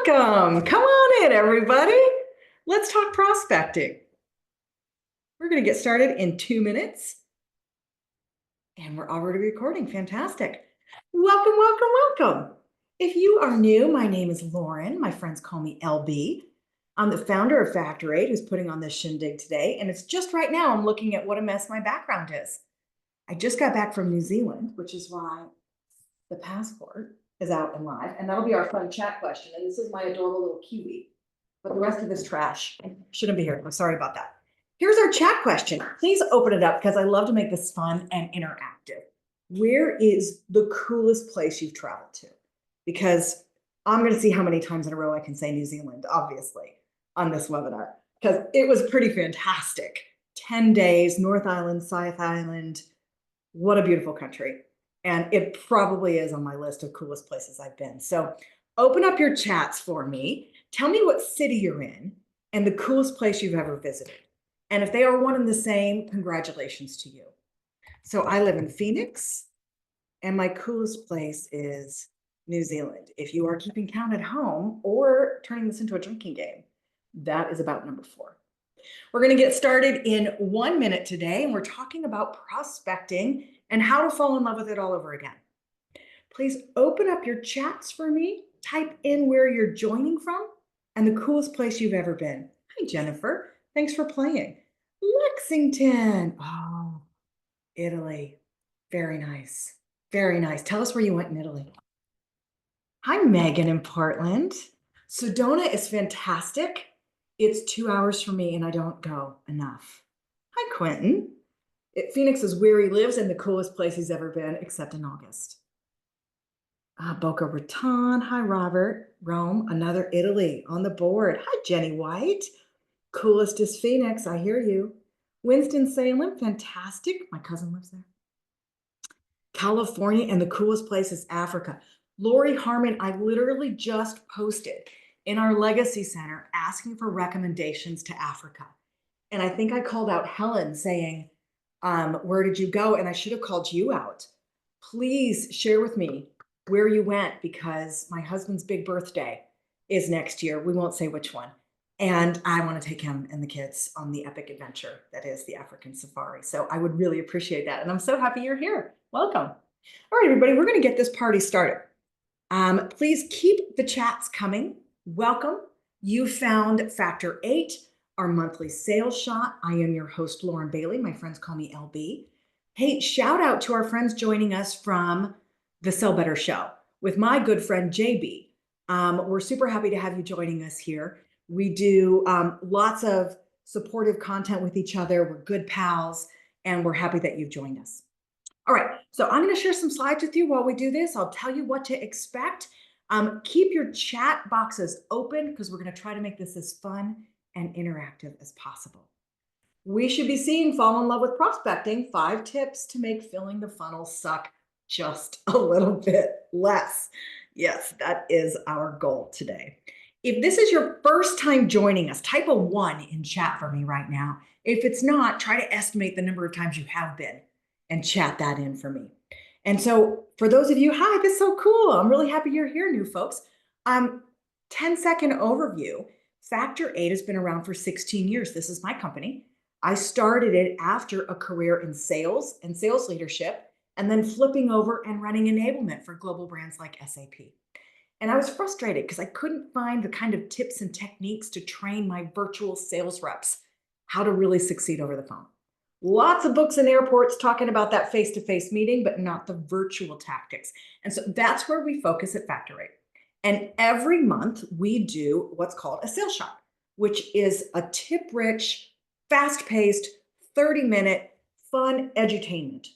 Welcome. Come on in, everybody. Let's talk prospecting. We're going to get started in 2 minutes. And we're already recording. Fantastic. Welcome, welcome, welcome. If you are new, my name is Lauren. My friends call me LB. I'm the founder of Factor 8, who's putting on this shindig today. And it's just right now I'm looking at what a mess my background is. I just got back from New Zealand, which is why the passport is out and live. And that'll be our fun chat question. And this is my adorable little Kiwi. But the rest of this trash shouldn't be here. I'm sorry about that. Here's our chat question. Please open it up because I love to make this fun and interactive. Where is the coolest place you've traveled to? Because I'm going to see how many times in a row I can say New Zealand, obviously, on this webinar, because it was pretty fantastic. 10 days, North Island, South Island. What a beautiful country. And it probably is on my list of coolest places I've been. So open up your chats for me. Tell me what city you're in and the coolest place you've ever visited. And if they are one and the same, congratulations to you. So I live in Phoenix, and my coolest place is New Zealand. If you are keeping count at home or turning this into a drinking game, that is about number 4. We're going to get started in 1 minute today, and we're talking about prospecting and how to fall in love with it all over again. Please open up your chats for me. Type in where you're joining from and the coolest place you've ever been. Hi, Jennifer. Thanks for playing. Lexington. Oh, Italy. Very nice. Very nice. Tell us where you went in Italy. Hi, Megan in Portland. Sedona is fantastic. It's 2 hours from me and I don't go enough. Hi, Quentin. Phoenix is where he lives and the coolest place he's ever been, except in August. Boca Raton. Hi, Robert. Rome, another Italy on the board. Hi, Jenny White. Coolest is Phoenix. I hear you. Winston-Salem, fantastic. My cousin lives there. California, and the coolest place is Africa. Lori Harmon, I literally just posted in our Legacy Center asking for recommendations to Africa. And I think I called out Helen saying, where did you go? And I should have called you out. Please share with me where you went, because my husband's big birthday is next year. We won't say which one. And I want to take him and the kids on the epic adventure that is the African safari. So I would really appreciate that. And I'm so happy you're here. Welcome. All right, everybody, we're going to get this party started. Please keep the chats coming. Welcome. You found Factor 8, our monthly sales shot. I am your host, Lauren Bailey. My friends call me LB. Hey, shout out to our friends joining us from the Sell Better Show with my good friend, JB. We're super happy to have you joining us here. We do lots of supportive content with each other. We're good pals, and we're happy that you've joined us. All right, so I'm going to share some slides with you while we do this. I'll tell you what to expect. Keep your chat boxes open because we're going to try to make this as fun and interactive as possible. We should be seeing Fall in Love with Prospecting, 5 tips to make filling the funnel suck just a little bit less. Yes, that is our goal today. If this is your first time joining us, type a 1 in chat for me right now. If it's not, try to estimate the number of times you have been and chat that in for me. And so for those of you, hi, this is so cool. I'm really happy you're here, new folks. 10-second overview. Factor 8 has been around for 16 years. This is my company. I started it after a career in sales and sales leadership, and then flipping over and running enablement for global brands like SAP. And I was frustrated because I couldn't find the kind of tips and techniques to train my virtual sales reps how to really succeed over the phone. Lots of books in airports talking about that face-to-face meeting, but not the virtual tactics. And so that's where we focus at Factor 8. And every month we do what's called a sales shot, which is a tip-rich, fast-paced, 30-minute fun edutainment.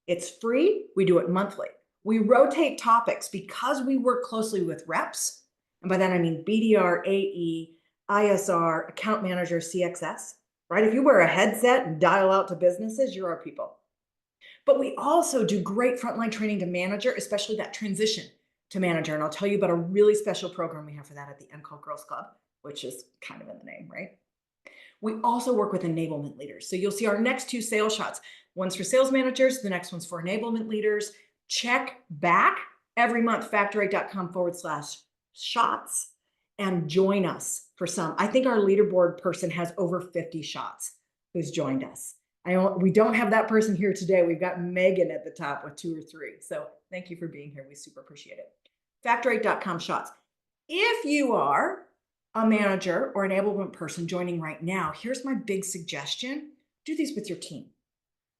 It's free. We do it monthly. We rotate topics because we work closely with reps. And by that, I mean BDR, AE, ISR, account manager, CXS, right? If you wear a headset and dial out to businesses, you're our people. But we also do great frontline training to manager, especially that transition to manager. And I'll tell you about a really special program we have for that at the MCall Girls Club, which is kind of in the name, right? We also work with enablement leaders. So you'll see our next 2 sales shots. One's for sales managers. The next one's for enablement leaders. Check back every month, factor8.com/shots. and join us for some. I think our leaderboard person has over 50 shots who's joined us. We don't have that person here today. We've got Megan at the top with 2 or 3. So thank you for being here. We super appreciate it. Factor8.com shots. If you are a manager or enablement person joining right now, here's my big suggestion. Do these with your team.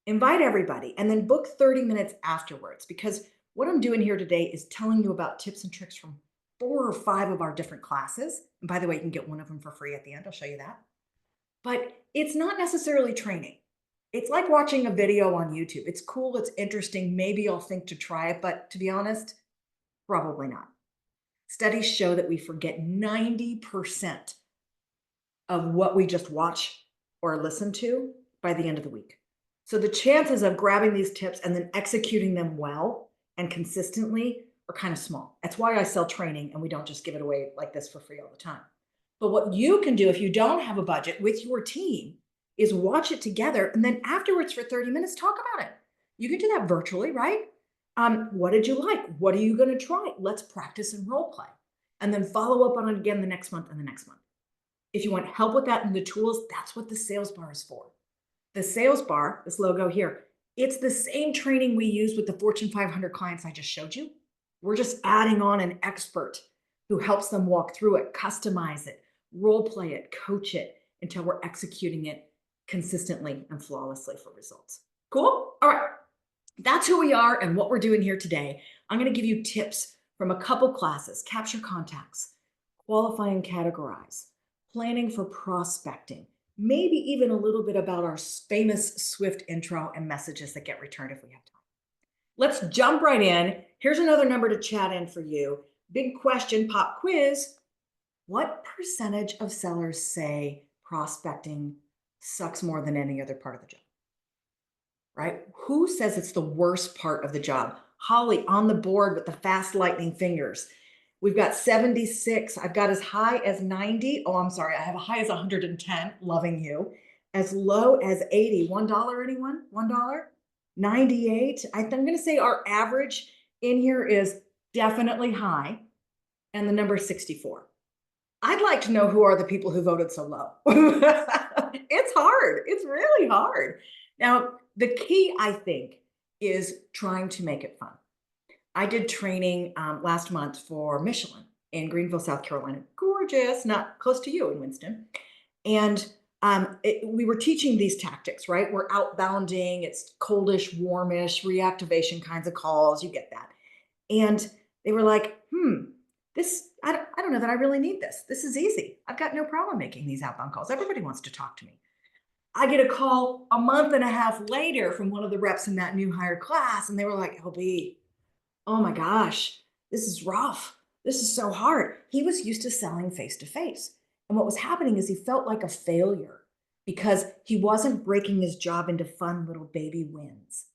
Invite everybody and then book 30 minutes afterwards, because what I'm doing here today is telling you about tips and tricks from 4 or 5 of our different classes. And by the way, you can get one of them for free at the end. I'll show you that. But it's not necessarily training. It's like watching a video on YouTube. It's cool, it's interesting. Maybe I'll think to try it, but to be honest, probably not. Studies show that we forget 90% of what we just watch or listen to by the end of the week. So the chances of grabbing these tips and then executing them well and consistently are kind of small. That's why I sell training and we don't just give it away like this for free all the time. But what you can do if you don't have a budget with your team is watch it together and then afterwards for 30 minutes, talk about it. You can do that virtually, right? What did you like? What are you going to try? Let's practice and role play. And then follow up on it again the next month and the next month. If you want help with that and the tools, that's what the sales bar is for. The sales bar, this logo here, it's the same training we use with the Fortune 500 clients I just showed you. We're just adding on an expert who helps them walk through it, customize it, role play it, coach it until we're executing it consistently and flawlessly for results. Cool? All right. That's who we are and what we're doing here today. I'm going to give you tips from a couple classes: capture contacts, qualify and categorize, planning for prospecting, maybe even a little bit about our famous SWIIFT intro and messages that get returned if we have time. Let's jump right in. Here's another number to chat in for you. Big question, pop quiz. What percentage of sellers say prospecting sucks more than any other part of the job? Right? Who says it's the worst part of the job? Holly on the board with the fast lightning fingers. We've got 76. I've got as high as 90. Oh, I'm sorry. I have a high as 110. Loving you. As low as 80. $1, anyone? $1? 98. I'm going to say our average in here is definitely high. And the number is 64. I'd like to know who are the people who voted so low. It's hard. It's really hard. Now, the key, I think, is trying to make it fun. I did training last month for Michelin in Greenville, South Carolina. Gorgeous, not close to you in Winston. And we were teaching these tactics, right? We're outbounding, it's coldish, warmish, reactivation kinds of calls. You get that. And they were like, I don't know that I really need this. This is easy. I've got no problem making these outbound calls. Everybody wants to talk to me. I get a call a month and a half later from one of the reps in that new hire class, and they were like, LB, oh my gosh, this is rough. This is so hard. He was used to selling face-to-face. And what was happening is he felt like a failure because he wasn't breaking his job into fun little baby wins.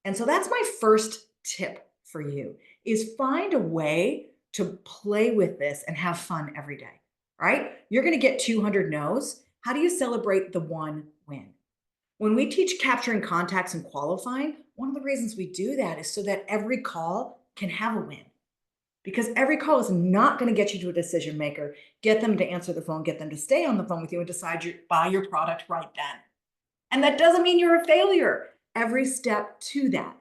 And so that's my first tip for you, is find a way to play with this and have fun every day, right? You're going to get 200 no's. How do you celebrate the one win? When we teach capturing contacts and qualifying, one of the reasons we do that is so that every call can have a win. Because every call is not going to get you to a decision maker, get them to answer the phone, get them to stay on the phone with you and decide to buy your product right then. And that doesn't mean you're a failure. Every step to that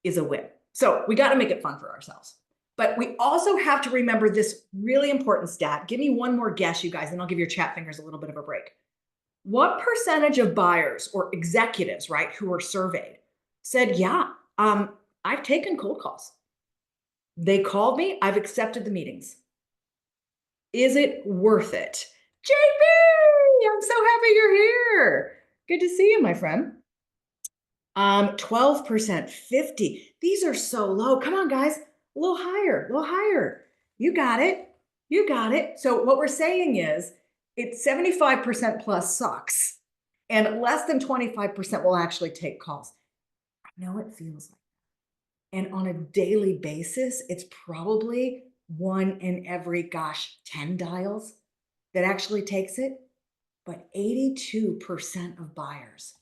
is a win. So we got to make it fun for ourselves. But we also have to remember this really important stat. Give me one more guess, you guys, and I'll give your chat fingers a little bit of a break. What percentage of buyers or executives, right, who were surveyed said, yeah, I've taken cold calls. They called me, I've accepted the meetings. Is it worth it? JB, I'm so happy you're here. Good to see you, my friend. 12%, 50. These are so low. Come on, guys. A little higher, a little higher. You got it. You got it. So what we're saying is it's 75% plus sucks and less than 25% will actually take calls. I know it feels like that. And on a daily basis, it's probably 1 in every, 10 dials that actually takes it. But 82% of buyers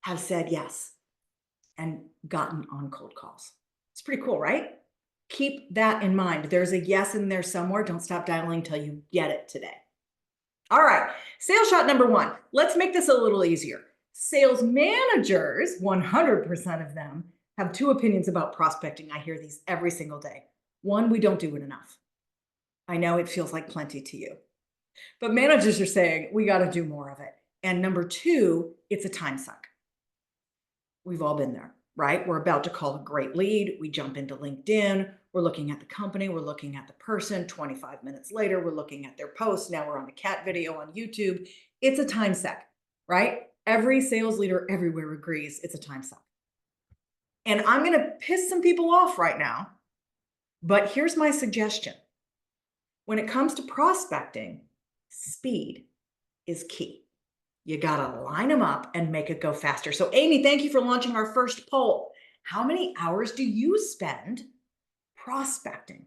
have said yes and gotten on cold calls. It's pretty cool, right? Keep that in mind. There's a yes in there somewhere. Don't stop dialing till you get it today. All right, sales shot number 1. Let's make this a little easier. Sales managers, 100% of them, have 2 opinions about prospecting. I hear these every single day. 1, we don't do it enough. I know it feels like plenty to you, but managers are saying we got to do more of it. And number 2, it's a time suck. We've all been there, right? We're about to call a great lead. We jump into LinkedIn. We're looking at the company. We're looking at the person. 25 minutes later, we're looking at their post. Now we're on the cat video on YouTube. It's a time suck, right? Every sales leader everywhere agrees it's a time suck. And I'm going to piss some people off right now, but here's my suggestion. When it comes to prospecting, speed is key. You got to line them up and make it go faster. So Amy, thank you for launching our first poll. How many hours do you spend prospecting?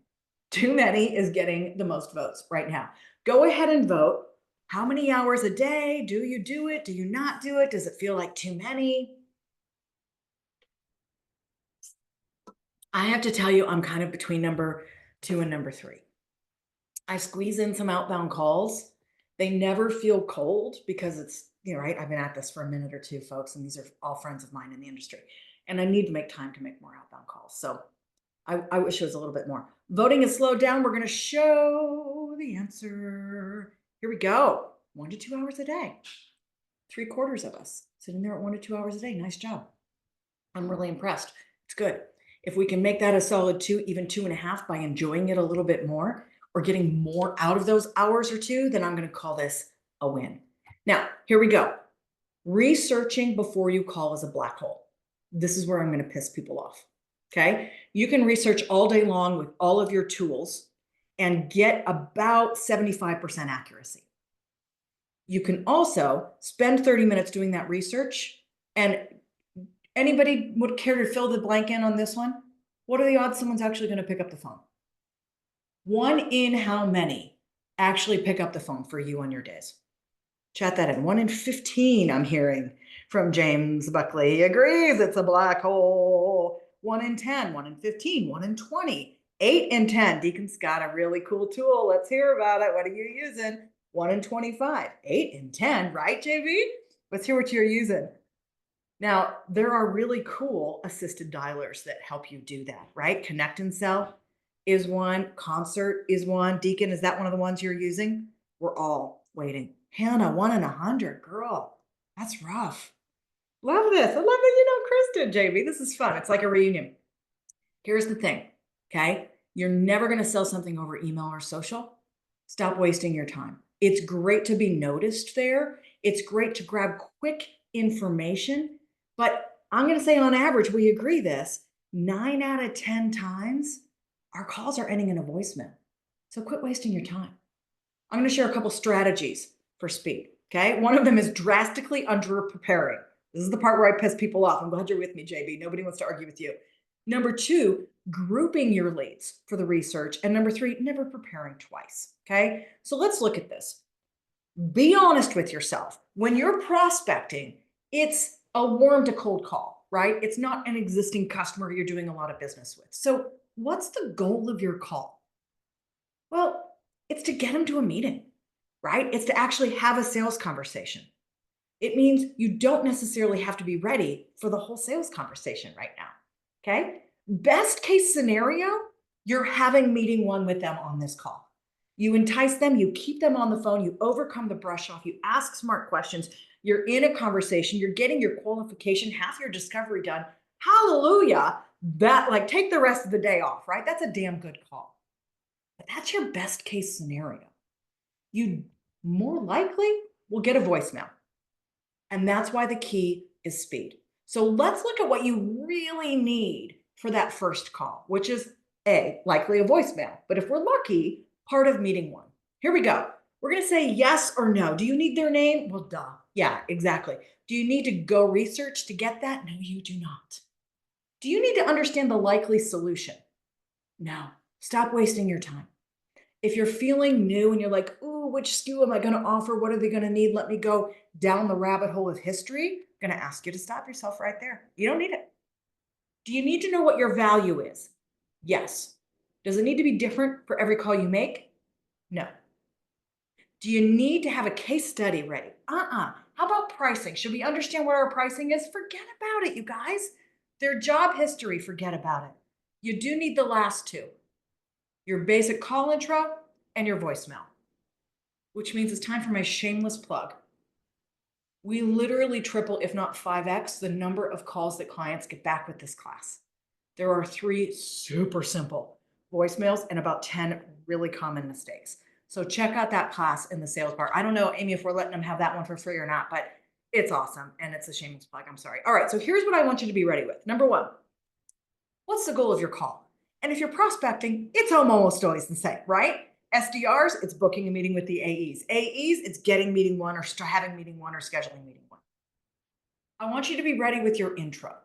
Too many is getting the most votes right now. Go ahead and vote. How many hours a day? Do you do it? Do you not do it? Does it feel like too many? I have to tell you, I'm kind of between number 2 and number 3. I squeeze in some outbound calls. They never feel cold because it's, right? I've been at this for a minute or 2, folks, and these are all friends of mine in the industry. And I need to make time to make more outbound calls. So I wish it was a little bit more. Voting is slowed down. We're going to show the answer. Here we go. 1 to 2 hours a day. 3/4 of us sitting there at 1 to 2 hours a day. Nice job. I'm really impressed. It's good. If we can make that a solid 2, even 2.5 by enjoying it a little bit more or getting more out of those hours or 2, then I'm going to call this a win. Now, here we go. Researching before you call is a black hole. This is where I'm going to piss people off. Okay. You can research all day long with all of your tools and get about 75% accuracy. You can also spend 30 minutes doing that research. And anybody would care to fill the blank in on this one? What are the odds someone's actually going to pick up the phone? 1 in how many actually pick up the phone for you on your days? Chat that in. 1 in 15, I'm hearing from James Buckley. He agrees it's a black hole. 1 in 10, 1 in 15, 1 in 20, 8 in 10. Deacon's got a really cool tool. Let's hear about it. What are you using? 1 in 25, 8 in 10, right, JB? Let's hear what you're using. Now, there are really cool assisted dialers that help you do that, right? Connect and Sell is one. Concert is one. Deacon, is that one of the ones you're using? We're all waiting. Hannah, 1 in 100. Girl, that's rough. Love this. I love that you know Kristen, JB. This is fun. It's like a reunion. Here's the thing, okay? You're never going to sell something over email or social. Stop wasting your time. It's great to be noticed there. It's great to grab quick information. But I'm going to say on average, we agree this, 9 out of 10 times, our calls are ending in a voicemail. So quit wasting your time. I'm going to share a couple strategies for speed, okay? One of them is drastically under-preparing. This is the part where I piss people off. I'm glad you're with me, JB. Nobody wants to argue with you. Number 2, grouping your leads for the research. And number 3, never preparing twice, okay? So let's look at this. Be honest with yourself. When you're prospecting, it's a warm to cold call, right? It's not an existing customer you're doing a lot of business with. So what's the goal of your call? Well, it's to get them to a meeting, right? It's to actually have a sales conversation. It means you don't necessarily have to be ready for the whole sales conversation right now, okay? Best case scenario, you're having meeting 1 with them on this call. You entice them, you keep them on the phone, you overcome the brush off, you ask smart questions, you're in a conversation, you're getting your qualification, half your discovery done. Hallelujah. That, take the rest of the day off, right? That's a damn good call. But that's your best case scenario. You more likely will get a voicemail. And that's why the key is speed. So let's look at what you really need for that first call, which is likely a voicemail. But if we're lucky, part of meeting 1. Here we go. We're going to say yes or no. Do you need their name? Well, duh. Yeah, exactly. Do you need to go research to get that? No, you do not. Do you need to understand the likely solution? No. Stop wasting your time. If you're feeling new and you're like, ooh, which SKU am I going to offer? What are they going to need? Let me go down the rabbit hole of history. I'm going to ask you to stop yourself right there. You don't need it. Do you need to know what your value is? Yes. Does it need to be different for every call you make? No. Do you need to have a case study ready? How about pricing? Should we understand what our pricing is? Forget about it, you guys. Their job history, forget about it. You do need the last two, your basic call intro and your voicemail, which means it's time for my shameless plug. We literally triple, if not 5x, the number of calls that clients get back with this class. There are 3 super simple voicemails and about 10 really common mistakes. So check out that class in the sales part. I don't know, Amy, if we're letting them have that one for free or not, but it's awesome. And it's a shameless plug. I'm sorry. All right. So here's what I want you to be ready with. Number 1, what's the goal of your call? And if you're prospecting, it's almost always the same, right? SDRs, it's booking a meeting with the AEs. AEs, it's getting meeting 1 or having meeting 1 or scheduling meeting 1. I want you to be ready with your intro.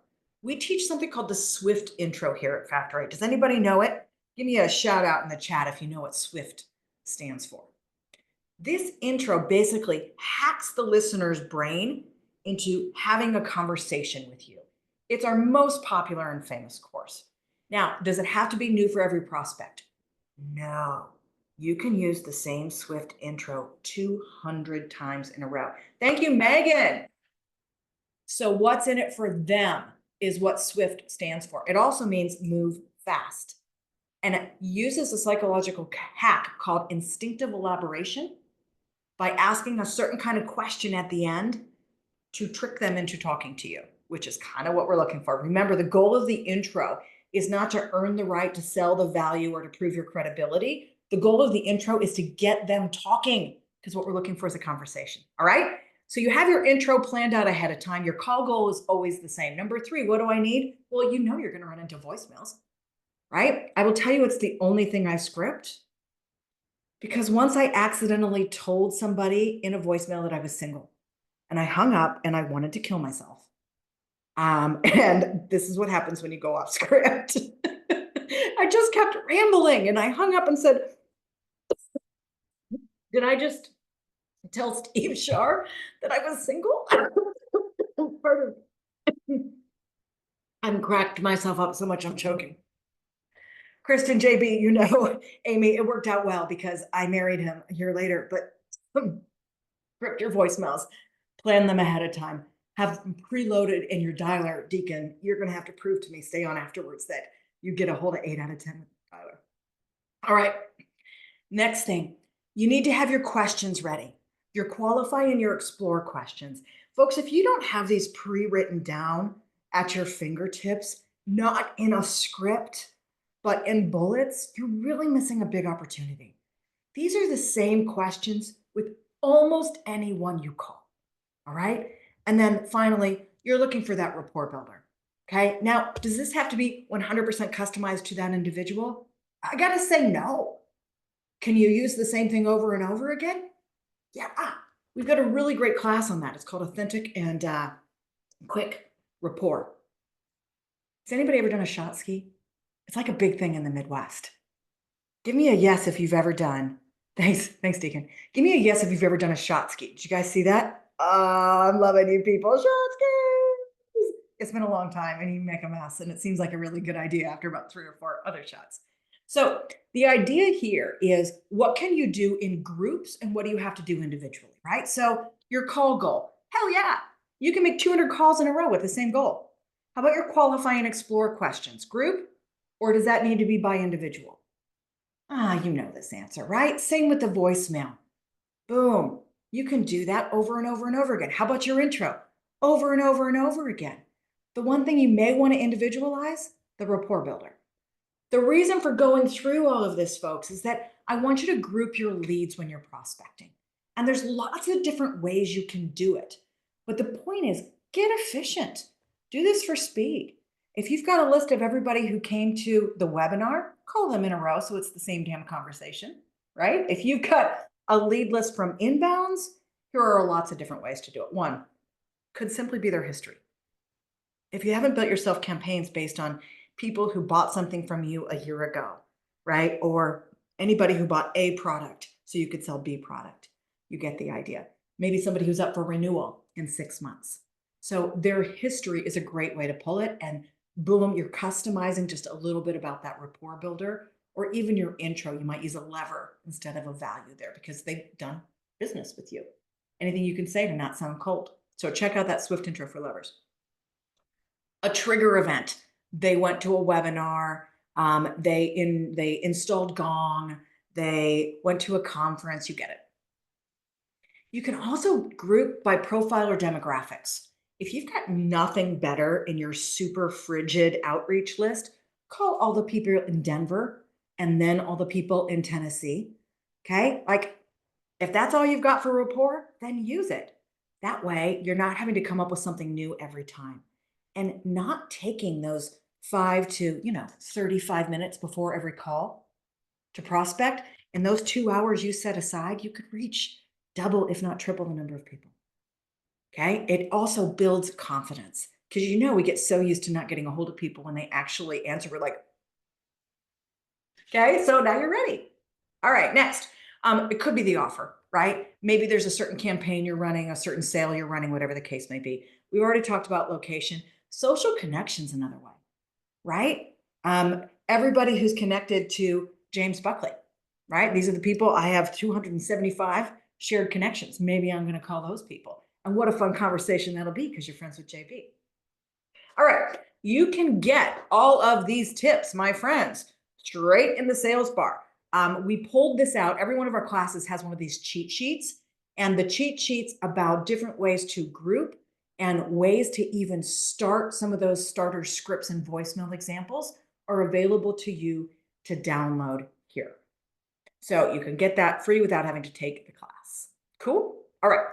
We teach something called the SWIIFT intro here at Factor 8. Does anybody know it? Give me a shout out in the chat if you know what SWIIFT stands for. This intro basically hacks the listener's brain into having a conversation with you. It's our most popular and famous course. Now, does it have to be new for every prospect? No. You can use the same SWIIFT intro 200 times in a row. Thank you, Megan. So what's in it for them is what SWIIFT stands for. It also means move fast. And it uses a psychological hack called instinctive elaboration by asking a certain kind of question at the end to trick them into talking to you, which is kind of what we're looking for. Remember, the goal of the intro is not to earn the right to sell the value or to prove your credibility. The goal of the intro is to get them talking, because what we're looking for is a conversation. All right? So you have your intro planned out ahead of time. Your call goal is always the same. Number 3, what do I need? Well, you know you're going to run into voicemails, right? I will tell you it's the only thing I script, because once I accidentally told somebody in a voicemail that I was single and I hung up and I wanted to kill myself. And this is what happens when you go off script. I just kept rambling and I hung up and said, did I just tell Steve Shar that I was single? Pardon. I'm cracked myself up so much I'm choking. Kristen, JB, you know, Amy, it worked out well because I married him a year later, but script your voicemails, plan them ahead of time, have them preloaded in your dialer. Deacon, you're going to have to prove to me, stay on afterwards, that you get a hold of 8 out of 10 with the dialer. All right. Next thing, you need to have your questions ready. Your qualify and your explore questions. Folks, if you don't have these pre-written down at your fingertips, not in a script, but in bullets, you're really missing a big opportunity. These are the same questions with almost anyone you call. All right. And then finally, you're looking for that rapport builder. Okay. Now, does this have to be 100% customized to that individual? I got to say no. Can you use the same thing over and over again? Yeah. We've got a really great class on that. It's called Authentic and Quick Rapport. Has anybody ever done a shot ski? It's like a big thing in the Midwest. Give me a yes if you've ever done. Thanks, Deacon. Give me a yes if you've ever done a shot ski. Did you guys see that? Oh, I'm loving you people. Shot skis. It's been a long time and you make a mess, and it seems like a really good idea after about 3 or 4 other shots. So the idea here is, what can you do in groups and what do you have to do individually, right? So your call goal, hell yeah, you can make 200 calls in a row with the same goal. How about your qualify and explore questions? Group, or does that need to be by individual? You know this answer, right? Same with the voicemail. Boom. You can do that over and over and over again. How about your intro? Over and over and over again. The one thing you may want to individualize, the rapport builder. The reason for going through all of this, folks, is that I want you to group your leads when you're prospecting. And there's lots of different ways you can do it. But the point is, get efficient. Do this for speed. If you've got a list of everybody who came to the webinar, call them in a row so it's the same damn conversation, right? If you've got a lead list from inbounds, here are lots of different ways to do it. One could simply be their history. If you haven't built yourself campaigns based on people who bought something from you a year ago, right? Or anybody who bought A product so you could sell B product, you get the idea. Maybe somebody who's up for renewal in 6 months. So their history is a great way to pull it, and boom, you're customizing just a little bit about that rapport builder or even your intro, you might use a lever instead of a value there because they've done business with you. Anything you can say to not sound cold. So check out that SWIIFT intro for levers. A trigger event. They went to a webinar. They installed Gong. They went to a conference. You get it. You can also group by profile or demographics. If you've got nothing better in your super frigid outreach list, call all the people in Denver and then all the people in Tennessee. Okay. Like if that's all you've got for rapport, then use it. That way you're not having to come up with something new every time and not taking those 5 to 35 minutes before every call to prospect. In those 2 hours you set aside, you could reach double, if not triple the number of people. Okay. It also builds confidence because we get so used to not getting a hold of people when they actually answer. We're like, okay, so now you're ready. All right, next. It could be the offer, right? Maybe there's a certain campaign you're running, a certain sale you're running, whatever the case may be. We already talked about location. Social connections, another way, right? Everybody who's connected to James Buckley, right? These are the people. I have 275 shared connections. Maybe I'm going to call those people. And what a fun conversation that'll be because you're friends with JB. All right. You can get all of these tips, my friends, straight in the sales bar. We pulled this out. Every one of our classes has one of these cheat sheets, and the cheat sheets about different ways to group and ways to even start some of those starter scripts and voicemail examples are available to you to download here. So you can get that free without having to take the class. Cool? All right.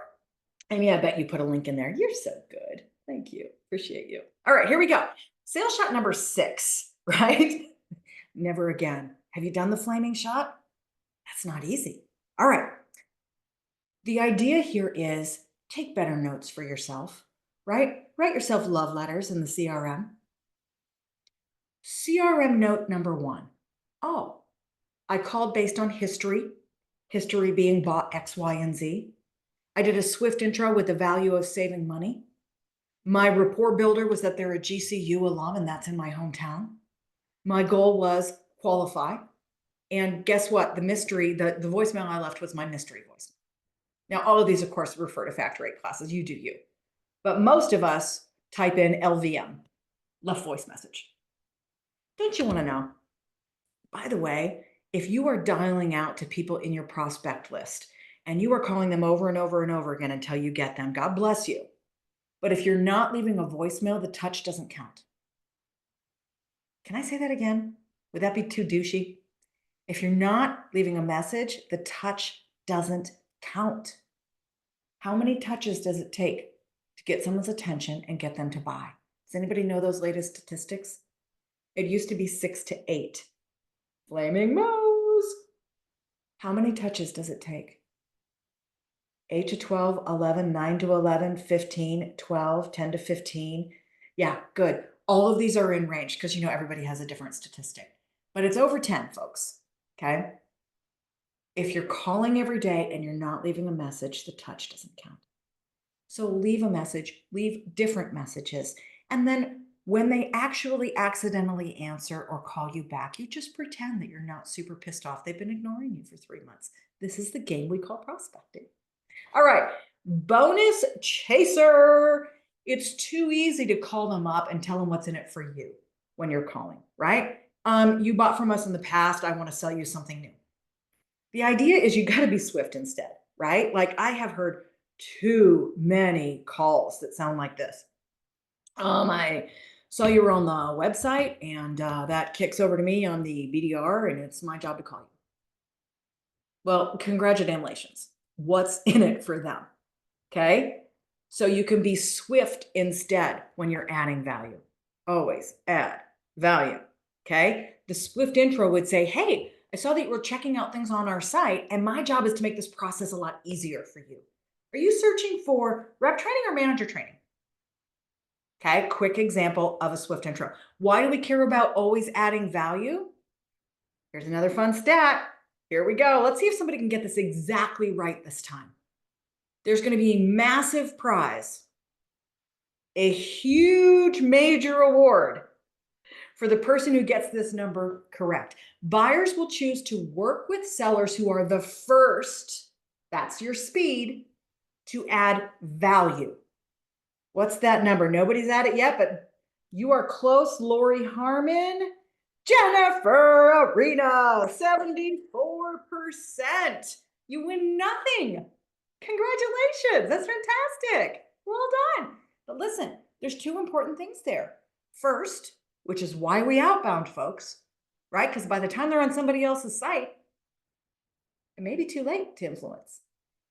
And yeah, I bet you put a link in there. You're so good. Thank you. Appreciate you. All right, here we go. Sales shot number 6, right? Never again. Have you done the flaming shot? That's not easy. All right. The idea here is take better notes for yourself, right? Write yourself love letters in the CRM. CRM note number 1. Oh, I called based on history being bought X, Y, and Z. I did a SWIIFT intro with the value of saving money. My rapport builder was that they're a GCU alum and that's in my hometown. My goal was qualify. And guess what? The voicemail I left was my mystery voicemail. Now, all of these, of course, refer to Factor 8 classes. You do you. But most of us type in LVM, left voice message. Don't you want to know? By the way, if you are dialing out to people in your prospect list and you are calling them over and over and over again until you get them, God bless you. But if you're not leaving a voicemail, the touch doesn't count. Can I say that again? Would that be too douchey? If you're not leaving a message, the touch doesn't count. How many touches does it take to get someone's attention and get them to buy? Does anybody know those latest statistics? It used to be 6 to 8. Flaming mouse. How many touches does it take? 8 to 12, 11, 9 to 11, 15, 12, 10 to 15. Yeah, good. All of these are in range because everybody has a different statistic. But it's over 10, folks. Okay? If you're calling every day and you're not leaving a message, the touch doesn't count. So leave a message, leave different messages. And then when they actually accidentally answer or call you back, you just pretend that you're not super pissed off. They've been ignoring you for 3 months. This is the game we call prospecting. All right, bonus chaser. It's too easy to call them up and tell them what's in it for you when you're calling, right? You bought from us in the past. I want to sell you something new. The idea is you got to be swift instead, right? Like I have heard too many calls that sound like this. I saw you were on the website and that kicks over to me on the BDR and it's my job to call you. Well, congratulations. What's in it for them? Okay. So you can be swift instead when you're adding value. Always add value. Okay. The SWIIFT intro would say, hey, I saw that you were checking out things on our site, and my job is to make this process a lot easier for you. Are you searching for rep training or manager training? Okay, quick example of a SWIIFT intro. Why do we care about always adding value? Here's another fun stat. Here we go. Let's see if somebody can get this exactly right this time. There's going to be a massive prize, a huge major award For the person who gets this number correct, buyers will choose to work with sellers who are the first, that's your speed, to add value. What's that number? Nobody's at it yet, but you are close, Lori Harmon. Jennifer Arena, 74%. You win nothing. Congratulations. That's fantastic. Well done. But listen, there's two important things there. First, which is why we outbound folks, right? Because by the time they're on somebody else's site, it may be too late to influence.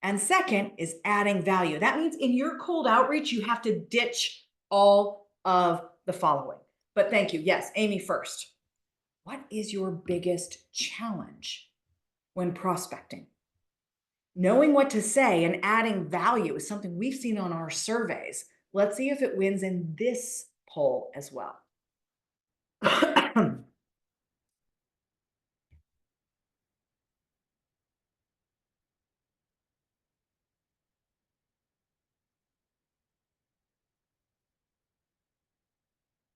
And second is adding value. That means in your cold outreach, you have to ditch all of the following. But thank you. Yes, Amy first. What is your biggest challenge when prospecting? Knowing what to say and adding value is something we've seen on our surveys. Let's see if it wins in this poll as well.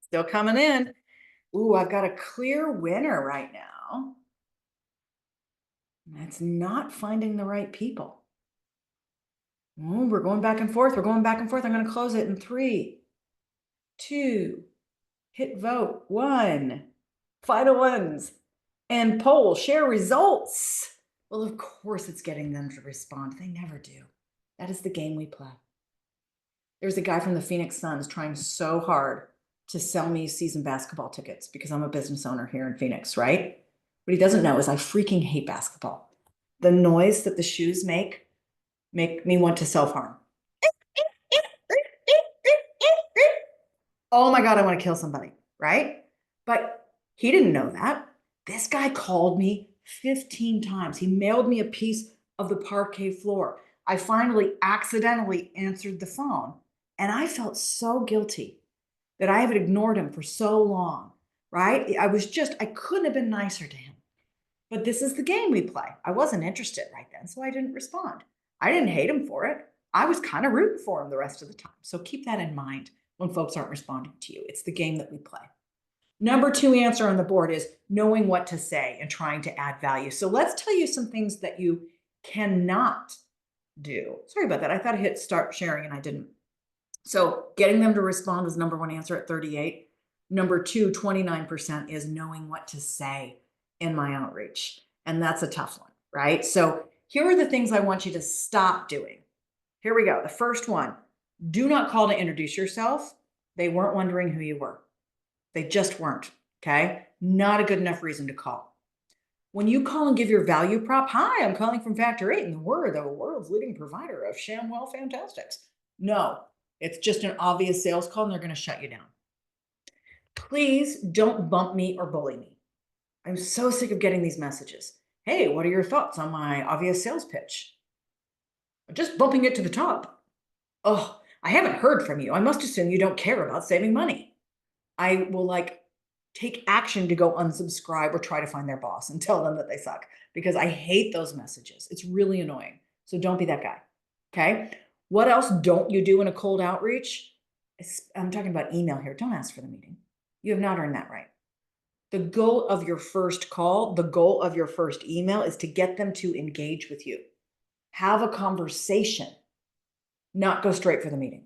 Still coming in. Ooh, I've got a clear winner right now. That's not finding the right people. Ooh, we're going back and forth. We're going back and forth. I'm going to close it in 3, 2, hit vote, 1. Final ones. And poll, share results. Well, of course it's getting them to respond. They never do. That is the game we play. There's a guy from the Phoenix Suns trying so hard to sell me season basketball tickets because I'm a business owner here in Phoenix, right? What he doesn't know is I freaking hate basketball. The noise that the shoes make me want to self-harm. Oh my God, I want to kill somebody, right? But he didn't know that. This guy called me 15 times. He mailed me a piece of the parquet floor. I finally accidentally answered the phone, and I felt so guilty that I had ignored him for so long, right? I couldn't have been nicer to him. But this is the game we play. I wasn't interested right then, so I didn't respond. I didn't hate him for it. I was kind of rooting for him the rest of the time. So keep that in mind when folks aren't responding to you. It's the game that we play. Number 2 answer on the board is knowing what to say and trying to add value. So let's tell you some things that you cannot do. Sorry about that. I thought I hit start sharing and I didn't. So getting them to respond was number 1 answer at 38. Number 2, 29% is knowing what to say in my outreach. And that's a tough one, right? So here are the things I want you to stop doing. Here we go. The first one, do not call to introduce yourself. They weren't wondering who you were. They just weren't, okay? Not a good enough reason to call. When you call and give your value prop, hi, I'm calling from Factor 8 and we're the world's leading provider of ShamWell Fantastics. No, it's just an obvious sales call and they're going to shut you down. Please don't bump me or bully me. I'm so sick of getting these messages. Hey, what are your thoughts on my obvious sales pitch? I'm just bumping it to the top. Oh, I haven't heard from you. I must assume you don't care about saving money. I will take action to go unsubscribe or try to find their boss and tell them that they suck because I hate those messages. It's really annoying. So don't be that guy. Okay. What else don't you do in a cold outreach? I'm talking about email here. Don't ask for the meeting. You have not earned that right. The goal of your first call, the goal of your first email is to get them to engage with you. Have a conversation, not go straight for the meeting.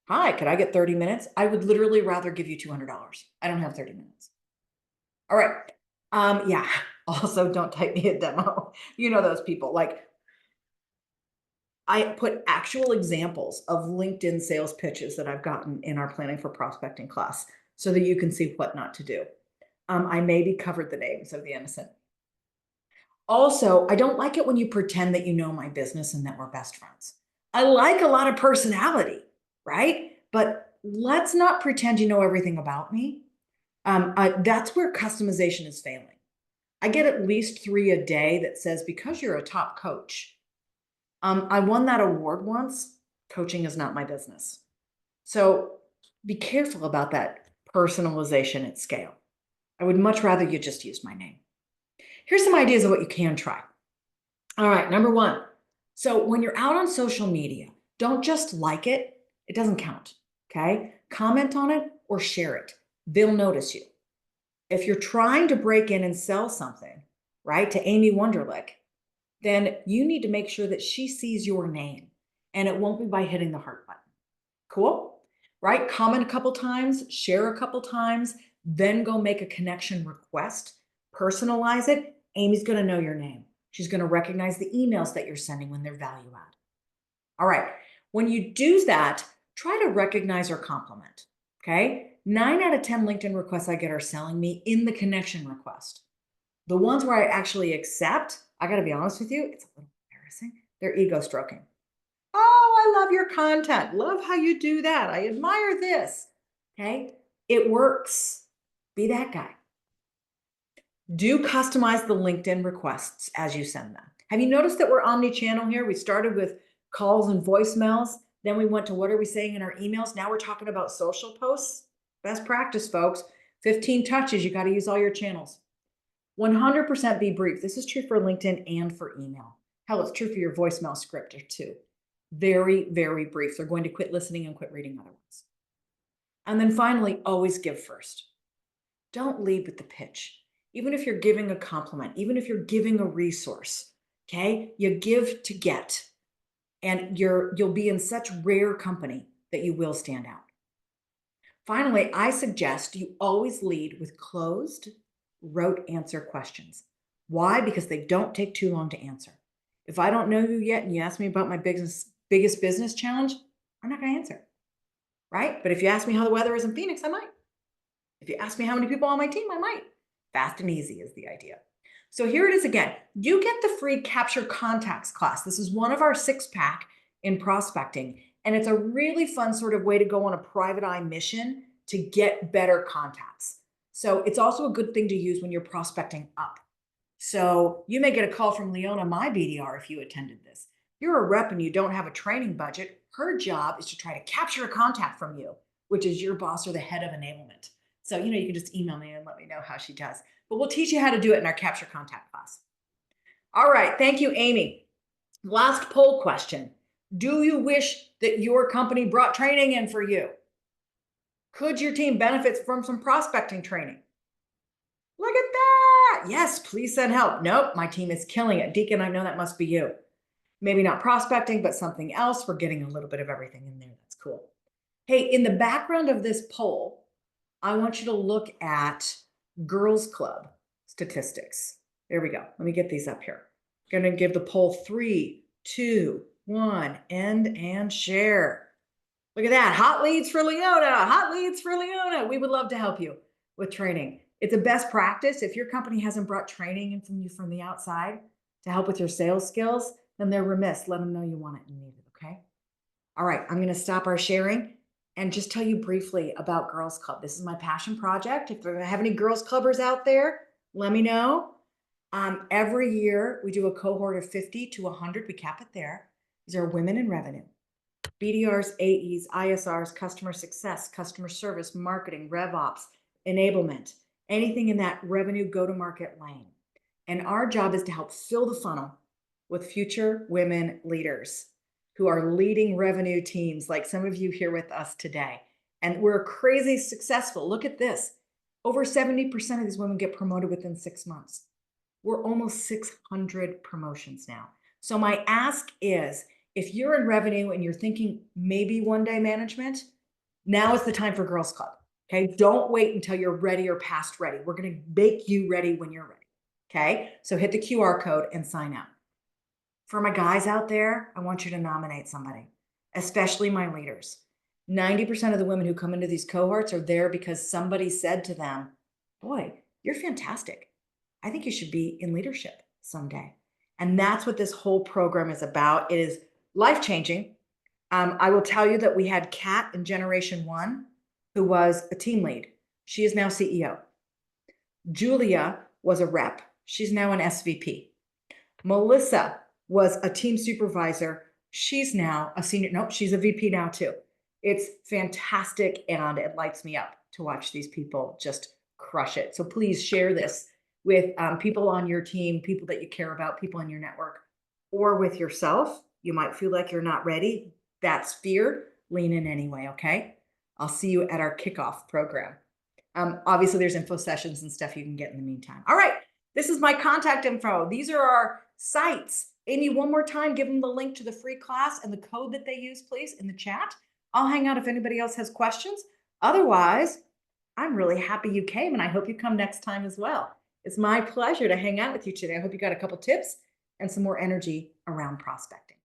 Hi, could I get 30 minutes? I would literally rather give you $200. I don't have 30 minutes. All right. Yeah. Also, don't type me a demo. You know those people. I put actual examples of LinkedIn sales pitches that I've gotten in our planning for prospecting class so that you can see what not to do. I maybe covered the names of the innocent. Also, I don't like it when you pretend that you know my business and that we're best friends. I like a lot of personality, right? But let's not pretend you know everything about me. That's where customization is failing. I get at least 3 a day that says, because you're a top coach. I won that award once. Coaching is not my business. So be careful about that personalization at scale. I would much rather you just use my name. Here's some ideas of what you can try. All right, number 1. So when you're out on social media, don't just like it. It doesn't count, okay? Comment on it or share it. They'll notice you. If you're trying to break in and sell something, right, to Amy Wonderlick, then you need to make sure that she sees your name, and it won't be by hitting the heart button. Cool? Right? Comment a couple times, share a couple times, then go make a connection request, personalize it. Amy's going to know your name. She's going to recognize the emails that you're sending when they're value add. All right. When you do that, try to recognize or compliment. Okay. 9 out of 10 LinkedIn requests I get are selling me in the connection request. The ones where I actually accept, I got to be honest with you, it's a little embarrassing. They're ego stroking. Oh, I love your content. Love how you do that. I admire this. Okay. It works. Be that guy. Do customize the LinkedIn requests as you send them. Have you noticed that we're omni-channel here? We started with calls and voicemails. Then we went to what are we saying in our emails? Now we're talking about social posts. Best practice, folks. 15 touches. You got to use all your channels. 100% be brief. This is true for LinkedIn and for email. Hell, it's true for your voicemail script too. Very, very brief. They're going to quit listening and quit reading other ones. And then finally, always give first. Don't lead with the pitch. Even if you're giving a compliment, even if you're giving a resource, okay? You give to get. And you'll be in such rare company that you will stand out. Finally, I suggest you always lead with closed, rote answer questions. Why? Because they don't take too long to answer. If I don't know you yet and you ask me about my biggest business challenge, I'm not going to answer, right? But if you ask me how the weather is in Phoenix, I might. If you ask me how many people on my team, I might. Fast and easy is the idea. So here it is again. You get the free Capture Contacts class. This is one of our 6-pack in prospecting. And it's a really fun sort of way to go on a private eye mission to get better contacts. So it's also a good thing to use when you're prospecting up. So you may get a call from Leona, my BDR, if you attended this. You're a rep and you don't have a training budget. Her job is to try to capture a contact from you, which is your boss or the head of enablement. So, you can just email me and let me know how she does. But we'll teach you how to do it in our Capture Contact class. All right. Thank you, Amy. Last poll question. Do you wish that your company brought training in for you? Could your team benefit from some prospecting training? Look at that. Yes, please send help. Nope, my team is killing it. Deacon, I know that must be you. Maybe not prospecting, but something else. We're getting a little bit of everything in there. That's cool. Hey, in the background of this poll, I want you to look at Girls Club statistics. There we go. Let me get these up here. I'm going to give the poll 3, 2, 1, end and share. Look at that. Hot leads for Leona. Hot leads for Leona. We would love to help you with training. It's a best practice. If your company hasn't brought training in from you from the outside to help with your sales skills, then they're remiss. Let them know you want it and need it, okay? All right, I'm going to stop our sharing and just tell you briefly about Girls Club. This is my passion project. If you have any Girls Clubbers out there, let me know. Every year, we do a cohort of 50 to 100. We cap it there. These are women in revenue. BDRs, AEs, ISRs, customer success, customer service, marketing, RevOps, enablement, anything in that revenue go-to-market lane. And our job is to help fill the funnel with future women leaders who are leading revenue teams like some of you here with us today. And we're crazy successful. Look at this. Over 70% of these women get promoted within 6 months. We're almost 600 promotions now. So my ask is, if you're in revenue and you're thinking maybe one day management, now is the time for Girls Club. Okay. Don't wait until you're ready or past ready. We're going to make you ready when you're ready. Okay. So hit the QR code and sign up. For my guys out there, I want you to nominate somebody, especially my leaders. 90% of the women who come into these cohorts are there because somebody said to them, boy, you're fantastic. I think you should be in leadership someday. And that's what this whole program is about. It is life-changing. I will tell you that we had Kat in Generation 1, who was a team lead. She is now CEO. Julia was a rep. She's now an SVP. Melissa was a team supervisor. She's now a senior. Nope, she's a VP now too. It's fantastic, and it lights me up to watch these people just crush it. So please share this with people on your team, people that you care about, people in your network, or with yourself. You might feel like you're not ready. That's fear. Lean in anyway, okay? I'll see you at our kickoff program. Obviously, there's info sessions and stuff you can get in the meantime. All right, this is my contact info. These are our sites. Amy, one more time, give them the link to the free class and the code that they use, please, in the chat. I'll hang out if anybody else has questions. Otherwise, I'm really happy you came and I hope you come next time as well. It's my pleasure to hang out with you today. I hope you got a couple tips and some more energy around prospecting.